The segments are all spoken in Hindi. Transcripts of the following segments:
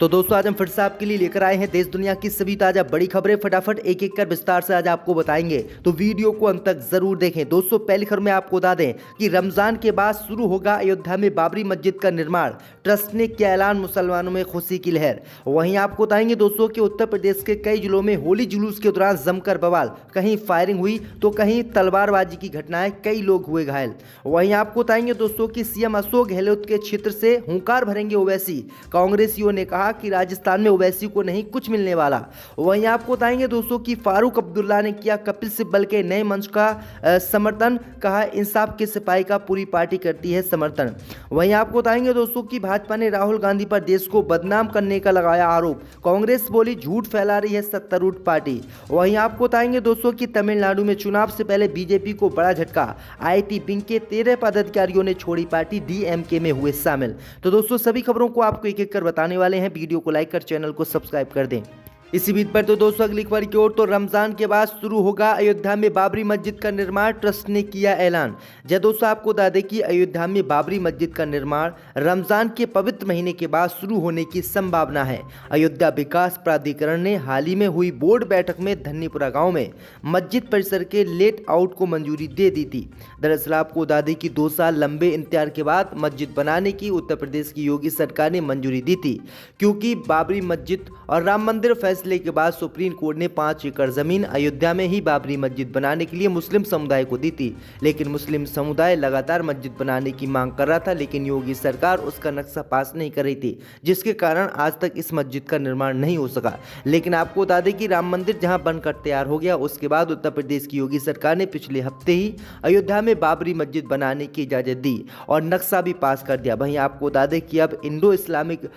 तो दोस्तों आज हम फिर से आपके लिए लेकर आए हैं देश दुनिया की सभी ताजा बड़ी खबरें। फटाफट एक एक कर विस्तार से आज आपको बताएंगे, तो वीडियो को अंत तक जरूर देखें। दोस्तों पहली खबर में आपको बता दें कि रमजान के बाद शुरू होगा अयोध्या में बाबरी मस्जिद का निर्माण, ट्रस्ट ने किया ऐलान, मुसलमानों में खुशी की लहर। वहीं आपको बताएंगे दोस्तों कि उत्तर प्रदेश के कई जिलों में होली जुलूस के दौरान जमकर बवाल, कहीं फायरिंग हुई तो कहीं तलवारबाजी की घटनाएं, कई लोग हुए घायल। वहीं आपको बताएंगे दोस्तों कि सीएम अशोक गहलोत के क्षेत्र से हुंकार भरेंगे ओवैसी, कांग्रेसियों ने कहा कि राजस्थान में ओवैसी को नहीं कुछ मिलने वाला। वहीं आपको बताएंगे दोस्तों कि फारूक अब्दुल्ला ने किया कपिल सिब्बल के नए मंच का समर्थन, कहा इंसाफ के सिपाही का पूरी पार्टी करती है समर्थन। वहीं आपको बताएंगे दोस्तों कि भाजपा ने राहुल गांधी पर देश को बदनाम करने का लगाया आरोप, कांग्रेस बोली झूठ फैला रही है सत्तारूढ़ पार्टी। वहीं आपको बताएंगे दोस्तों कि तमिलनाडु में चुनाव से पहले बीजेपी को बड़ा झटका, आईटी विंग के 13 पदाधिकारियों ने छोड़ी पार्टी, डीएमके में हुए शामिल। तो दोस्तों सभी खबरों को आपको एक एक कर बताने वाले हैं, वीडियो को लाइक कर चैनल को सब्सक्राइब कर दें। इसी बीच पर तो दोस्तों अगली खबर की ओर, तो रमजान के बाद शुरू होगा अयोध्या में बाबरी मस्जिद का निर्माण, ट्रस्ट ने किया ऐलान। जय दोस्तों आपको बता दें कि अयोध्या में बाबरी मस्जिद का निर्माण रमजान के पवित्र महीने के बाद शुरू होने की संभावना है। अयोध्या विकास प्राधिकरण ने हाल ही में हुई बोर्ड बैठक में धन्नीपुरा गांव में मस्जिद परिसर के लेट आउट को मंजूरी दे दी थी। दरअसल आपको बता दें कि 2 साल लंबे इंतजार के बाद मस्जिद बनाने की उत्तर प्रदेश की योगी सरकार ने मंजूरी दी थी, क्योंकि बाबरी मस्जिद और राम मंदिर फैसले के बाद सुप्रीम कोर्ट ने 5 एकड़ जमीन अयोध्या में ही बाबरी मस्जिद बनाने के लिए मुस्लिम समुदाय को दी थी। लेकिन मुस्लिम समुदाय लगातार मस्जिद बनाने की मांग कर रहा था, लेकिन योगी सरकार उसका नक्शा पास नहीं कर रही थी, जिसके कारण आज तक इस मस्जिद का निर्माण नहीं हो सका। लेकिन आपको बता दें कि राम मंदिर जहां बनकर तैयार हो गया, उसके बाद उत्तर प्रदेश की योगी सरकार ने पिछले हफ्ते ही अयोध्या में बाबरी मस्जिद बनाने की इजाजत दी और नक्शा भी पास कर दिया। वहीं आपको बता दें कि अब इंडो इस्लामिक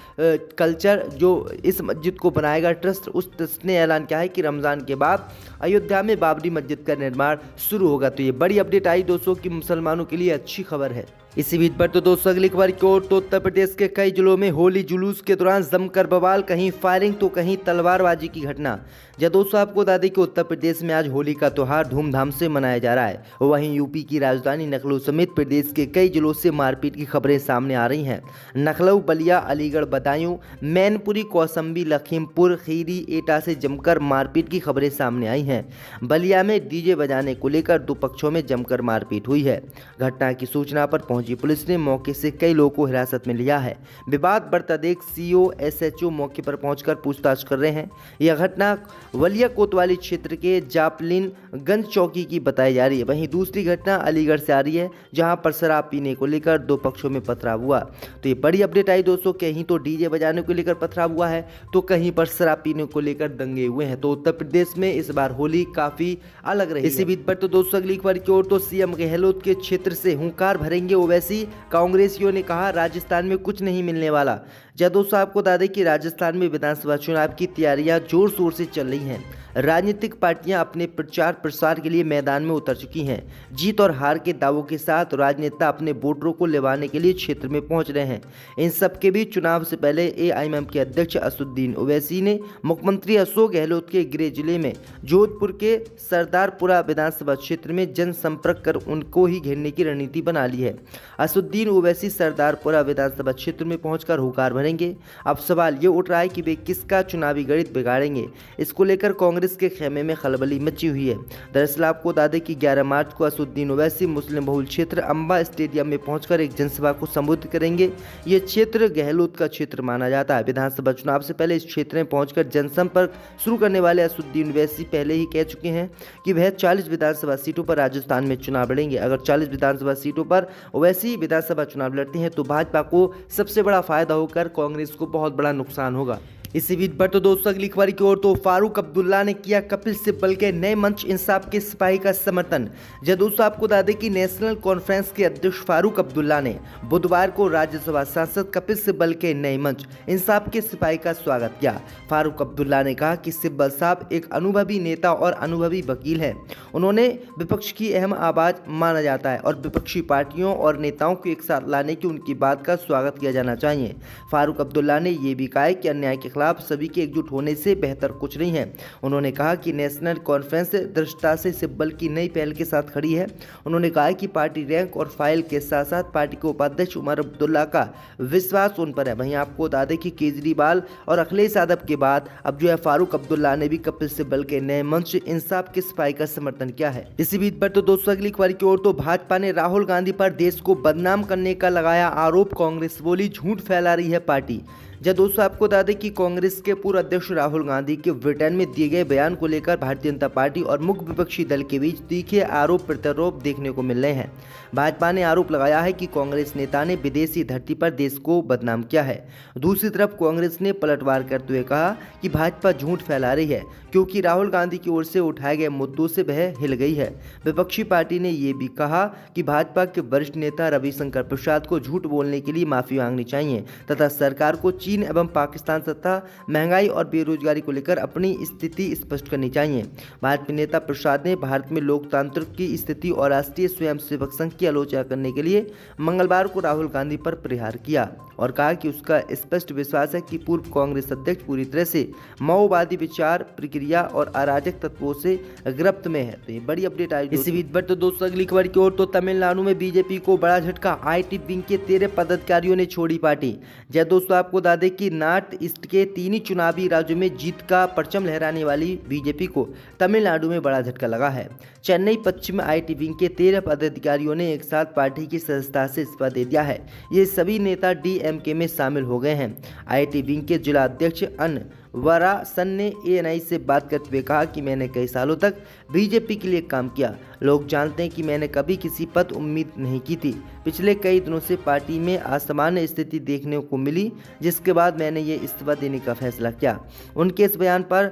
कल्चर जो इस मस्जिद को बनाएगा ट्रस्ट, उस ट्रस्ट ने ऐलान किया है कि रमजान के बाद अयोध्या में बाबरी मस्जिद का निर्माण शुरू होगा। तो ये बड़ी अपडेट आई दोस्तों कि मुसलमानों के लिए अच्छी खबर है। इसी बीच पर तो दोस्तों अगली खबर की ओर, तो उत्तर प्रदेश के कई जिलों में होली जुलूस के दौरान जमकर बवाल, कहीं फायरिंग तो कहीं तलवारबाजी की घटना। जब दोस्तों आपको बता दें कि उत्तर प्रदेश में आज होली का त्यौहार धूमधाम से मनाया जा रहा है। वहीं यूपी की राजधानी लखनऊ समेत प्रदेश के कई जिलों से मारपीट की खबरें सामने आ रही हैं। लखनऊ, बलिया, अलीगढ़, बदायूं, मैनपुरी, कौशाम्बी, लखीमपुर खीरी, एटा से जमकर मारपीट की खबरें सामने आई हैं। बलिया में डीजे बजाने को लेकर 2 पक्षों में जमकर मारपीट हुई है। घटना की सूचना पर पहुंची पुलिस ने मौके से कई लोगों को हिरासत में लिया है। विवाद बढ़ता देख सीओ, एसएचओ मौके पर पहुंचकर पूछताछ कर रहे हैं। यह घटना वलिया कोतवाली क्षेत्र के जापलिन गंज चौकी की बताई जा रही है। वहीं दूसरी घटना अलीगढ़ से आ रही है, जहां पर शराब पीने को लेकर 2 पक्षों में पथराव हुआ। तो ये बड़ी अपडेट आई दोस्तों, कहीं तो डीजे बजाने को लेकर पथराव हुआ है, तो कहीं पर शराब पीने को लेकर दंगे हुए हैं। तो उत्तर प्रदेश में इस बार होली काफी अलग रही। इसी बीच पर तो दोस्तों अगली खबर की ओर, तो सीएम गहलोत के क्षेत्र से हुंकार भरेंगे ओवैसी, कांग्रेसियों ने कहा राजस्थान में कुछ नहीं मिलने वाला। जब दोस्तों आपको बता दें कि राजस्थान में विधानसभा चुनाव की तैयारियां जोर शोर से चल रही हैं। राजनीतिक पार्टियां अपने प्रचार प्रसार के लिए मैदान में उतर चुकी हैं। जीत और हार के दावों के साथ राजनेता अपने वोटरों को लेवाने के लिए क्षेत्र में पहुंच रहे हैं। इन सब के बीच चुनाव से पहले एआईएमएम के अध्यक्ष असदुद्दीन ओवैसी ने मुख्यमंत्री अशोक गहलोत के गृह जिले में जोधपुर के सरदारपुरा विधानसभा क्षेत्र में जनसंपर्क कर उनको ही घेरने की रणनीति बना ली है। असदुद्दीन ओवैसी सरदारपुरा विधानसभा क्षेत्र में पहुंचकर हुंकार भरेंगे। अब सवाल ये उठ रहा है कि वे किसका चुनावी गणित बिगाड़ेंगे। इसको लेकर कांग्रेस के खेमे में खलबली मची हुई है। दरअसल आपको बता दें कि 11 मार्च को असदुद्दीन ओवैसी मुस्लिम बहुल क्षेत्र अंबा स्टेडियम में पहुंचकर एक जनसभा को संबोधित करेंगे। ये क्षेत्र गहलोत का क्षेत्र माना जाता है। विधानसभा चुनाव से पहले इस क्षेत्र में पहुंचकर जनसंपर्क शुरू करने वाले असदुद्दीन ओवैसी पहले ही कह चुके हैं कि वह 40 विधानसभा सीटों पर राजस्थान में चुनाव लड़ेंगे। अगर 40 विधानसभा सीटों पर ओवैसी विधानसभा चुनाव लड़ते हैं तो भाजपा को सबसे बड़ा फायदा होकर कांग्रेस को बहुत बड़ा नुकसान होगा। इसी बीच पर तो दोस्तों अगली खबर की ओर, तो फारूक अब्दुल्ला ने किया कपिल सिब्बल के नए मंच इंसाफ के सिपाही का समर्थन। जब दोस्तों आपको बता दें कि नेशनल कॉन्फ्रेंस के अध्यक्ष फारूक अब्दुल्ला ने बुधवार को राज्यसभा सांसद कपिल सिब्बल के नए मंच इंसाफ के सिपाही का स्वागत किया। फारूक अब्दुल्ला ने कहा कि सिब्बल साहब एक अनुभवी नेता और अनुभवी वकील हैं। उन्होंने विपक्ष की अहम आवाज माना जाता है और विपक्षी पार्टियों और नेताओं को एक साथ लाने की उनकी बात का स्वागत किया जाना चाहिए। फारूक अब्दुल्ला ने यह भी कहा कि अन्याय के खिलाफ सभी के एकजुट होने से बेहतर कुछ नहीं है। उन्होंने कहा कि नेशनल कॉन्फ्रेंस दृढ़ता से सिब्बल की नई पहल के साथ खड़ी है। उन्होंने कहा कि पार्टी रैंक और फाइल के साथ साथ पार्टी के उपाध्यक्ष उमर अब्दुल्ला का विश्वास उन पर है। वहीं आपको बता दें कि केजरीवाल और अखिलेश यादव के बाद अब जो है फारूक अब्दुल्ला ने भी कपिल सिब्बल के नए मंच इंसाफ की सफाई का समर्थन किया है। इसी बीच पर तो दोस्तों अगली खबर की ओर तो भाजपा ने राहुल गांधी पर देश को बदनाम करने का लगाया आरोप। कांग्रेस बोली झूठ फैला रही है पार्टी। जब दोस्तों आपको बता दें कि कांग्रेस के पूर्व अध्यक्ष राहुल गांधी के ब्रिटेन में दिए गए बयान को लेकर भारतीय जनता पार्टी और मुख्य विपक्षी दल के बीच तीखे आरोप प्रत्यारोप देखने को मिल रहे हैं। भाजपा ने आरोप लगाया है कि कांग्रेस नेता ने विदेशी धरती पर देश को बदनाम किया है। दूसरी तरफ कांग्रेस ने पलटवार करते हुए कहा कि भाजपा झूठ फैला रही है क्योंकि राहुल गांधी की ओर से उठाए गए मुद्दों से वह हिल गई है। विपक्षी पार्टी ने ये भी कहा कि भाजपा के वरिष्ठ नेता रविशंकर प्रसाद को झूठ बोलने के लिए माफी मांगनी चाहिए तथा सरकार को चीन एवं पाकिस्तान तथा महंगाई और बेरोजगारी को लेकर अपनी स्थिति स्पष्ट करनी चाहिए। भाजपा नेता प्रसाद ने भारत में लोकतंत्र की स्थिति और राष्ट्रीय स्वयंसेवक संघ की आलोचना करने के लिए मंगलवार को राहुल गांधी पर प्रहार किया और कहा कि उसका स्पष्ट विश्वास है कि पूर्व कांग्रेस अध्यक्ष पूरी तरह से माओवादी विचार प्रक्रिया और अराजक तत्वों से गिरफ्त में है। तो ये बड़ी अपडेट आई। इसी बीच पर तो दोस्तों अगली खबर की ओर तो तमिलनाडु में बीजेपी को बड़ा झटका। आईटी विंग के 13 पदाधिकारियों ने छोड़ी पार्टी। जय दोस्तों आपको बता दें कि नॉर्थ ईस्ट के 3 चुनावी राज्यों में जीत का परचम लहराने वाली बीजेपी को तमिलनाडु में बड़ा झटका लगा है। चेन्नई पश्चिम आईटी विंग के 13 पदाधिकारियों ने एक साथ पार्टी की सदस्यता से इस्तीफा दे दिया है। ये सभी नेता डीएमके में शामिल हो गए हैं। आईटी विंग के जिला अध्यक्ष अन वरासन ने एएनआई से बात करते हुए कहा कि मैंने कई सालों तक बीजेपी के लिए काम किया। लोग जानते हैं कि मैंने कभी किसी पद उम्मीद नहीं की थी। पिछले कई दिनों से पार्टी में असामान्य स्थिति देखने को मिली जिसके बाद मैंने ये इस्तीफा देने का फैसला किया। उनके इस बयान पर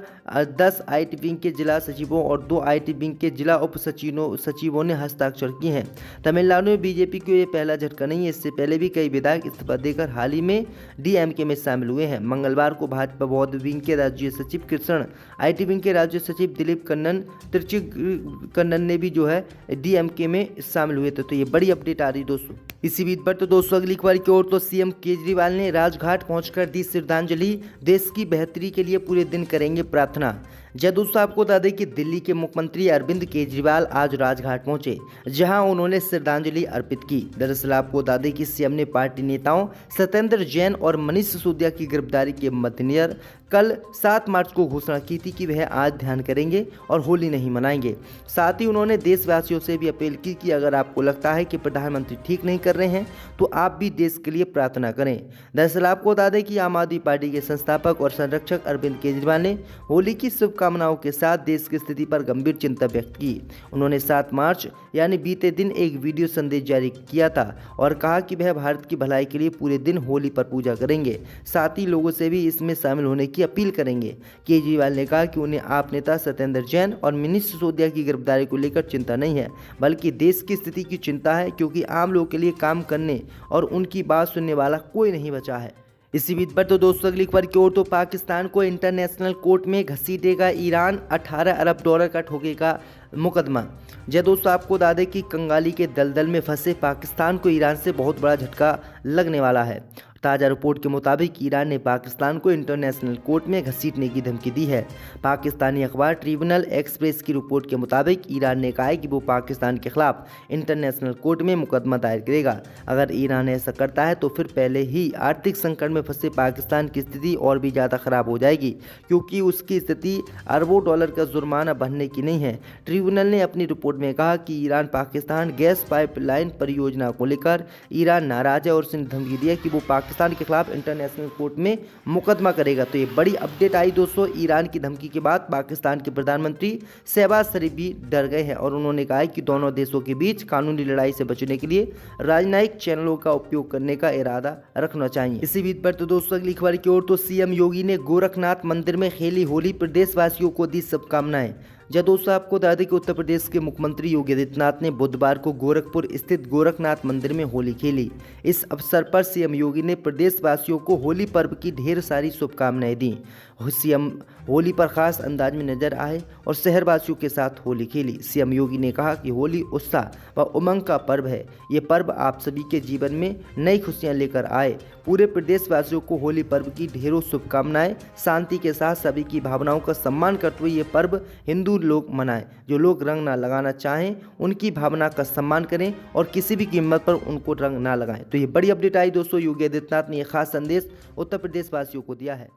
10 आईटी विंग के जिला सचिवों और 2 आईटी विंग के जिला उप सचिवों ने हस्ताक्षर किए हैं। तमिलनाडु में बीजेपी को ये पहला झटका नहीं है। इससे पहले भी कई विधायक इस्तीफा देकर हाल ही में डीएमके में शामिल हुए हैं। मंगलवार को भाजपा बौद्ध विंग के राज्य सचिव कृष्ण, आईटी विंग के राज्य सचिव दिलीप कन्नन, कन्नन ने भी जो है डीएमके में शामिल हुए थे। तो ये बड़ी अपडेट आ रही दोस्तों। इसी बीच पर तो दोस्तों अगली खबर की ओर तो सीएम केजरीवाल ने राजघाट पहुंचकर दी श्रद्धांजलि। देश की बेहतरी के लिए पूरे दिन करेंगे प्रार्थना। जय दोस्तों आपको बता दें कि दिल्ली के मुख्यमंत्री अरविंद केजरीवाल आज राजघाट पहुंचे जहां उन्होंने श्रद्धांजलि अर्पित की। दरअसल आपको बता दें कि सीएम ने पार्टी नेताओं सत्येंद्र जैन और मनीष सिसोदिया की गिरफ्तारी के मद्देनजर कल 7 मार्च को घोषणा की थी कि वह आज ध्यान करेंगे और होली नहीं मनाएंगे। साथ ही उन्होंने देशवासियों से भी अपील की कि अगर आपको लगता है कि प्रधानमंत्री ठीक नहीं कर रहे हैं तो आप भी देश के लिए प्रार्थना करें। दरअसल आपको बता दें कि आम आदमी पार्टी के संस्थापक और संरक्षक अरविंद केजरीवाल ने होली की शुभकामनाओं के साथ देश की स्थिति पर गंभीर चिंता व्यक्त की। उन्होंने 7 मार्च यानी बीते दिन एक वीडियो संदेश जारी किया था और कहा कि वह भारत की भलाई के लिए पूरे दिन होली पर पूजा करेंगे। साथ ही लोगों से भी इसमें शामिल होने की अपील करेंगे। केजरीवाल ने कहा कि उन्हें आप नेता सत्येंद्र जैन और मनीष सिसोदिया की गिरफ्तारी को लेकर चिंता नहीं है बल्कि देश की स्थिति की चिंता है क्योंकि आम लोगों के लिए काम करने और उनकी बात सुनने वाला कोई नहीं बचा है। इसी बीच पर तो दोस्तों अगली खबर की ओर तो पाकिस्तान को इंटरनेशनल कोर्ट में घसीटेगा ईरान। 18 अरब डॉलर का ठोकेगा मुकदमा। जय दोस्तों आपको बता दें कि कंगाली के दलदल में फंसे पाकिस्तान को ईरान से बहुत बड़ा झटका लगने वाला है। ताज़ा रिपोर्ट के मुताबिक ईरान ने पाकिस्तान को इंटरनेशनल कोर्ट में घसीटने की धमकी दी है। पाकिस्तानी अखबार ट्रिब्यूनल एक्सप्रेस की रिपोर्ट के मुताबिक ईरान ने कहा है कि वो पाकिस्तान के खिलाफ इंटरनेशनल कोर्ट में मुकदमा दायर करेगा। अगर ईरान ऐसा करता है तो फिर पहले ही आर्थिक संकट में फंसे पाकिस्तान की स्थिति और भी ज़्यादा खराब हो जाएगी क्योंकि उसकी स्थिति अरबों डॉलर का जुर्माना भरने की नहीं है। ट्रिब्यूनल ने अपनी रिपोर्ट में कहा कि ईरान पाकिस्तान गैस पाइपलाइन परियोजना को लेकर ईरान नाराज है और उसने धमकी दी है कि वो पाकिस्तान के खिलाफ इंटरनेशनल कोर्ट में मुकदमा करेगा। तो ये बड़ी अपडेट आई दोस्तों। ईरान की धमकी के बाद पाकिस्तान के प्रधानमंत्री शहबाज शरीफ भी डर गए हैं और उन्होंने कहा है कि दोनों देशों के बीच कानूनी लड़ाई से बचने के लिए राजनयिक चैनलों का उपयोग करने का इरादा रखना चाहिए। इसी बीच पर तो दोस्तों अगली खबर की ओर तो सीएम योगी ने गोरखनाथ मंदिर में खेली होली, प्रदेशवासियों को दी शुभकामनाएं। जब दोस्तों आपको बता दें कि उत्तर प्रदेश के मुख्यमंत्री योगी आदित्यनाथ ने बुधवार को गोरखपुर स्थित गोरखनाथ मंदिर में होली खेली। इस अवसर पर सीएम योगी ने प्रदेशवासियों को होली पर्व की ढेर सारी शुभकामनाएं दी। सीएम होली पर खास अंदाज में नजर आए और शहरवासियों के साथ होली खेली। सीएम योगी ने कहा कि होली उत्साह व उमंग का पर्व है। ये पर्व आप सभी के जीवन में नई खुशियां लेकर आए। पूरे प्रदेशवासियों को होली पर्व की ढेरों शुभकामनाएं। शांति के साथ सभी की भावनाओं का सम्मान करते हुए ये पर्व हिंदू लोग मनाएं। जो लोग रंग ना लगाना चाहें उनकी भावना का सम्मान करें और किसी भी कीमत पर उनको रंग ना लगाएं। तो ये बड़ी अपडेट आई दोस्तों। योगी आदित्यनाथ ने यह खास संदेश उत्तर प्रदेश वासियों को दिया है।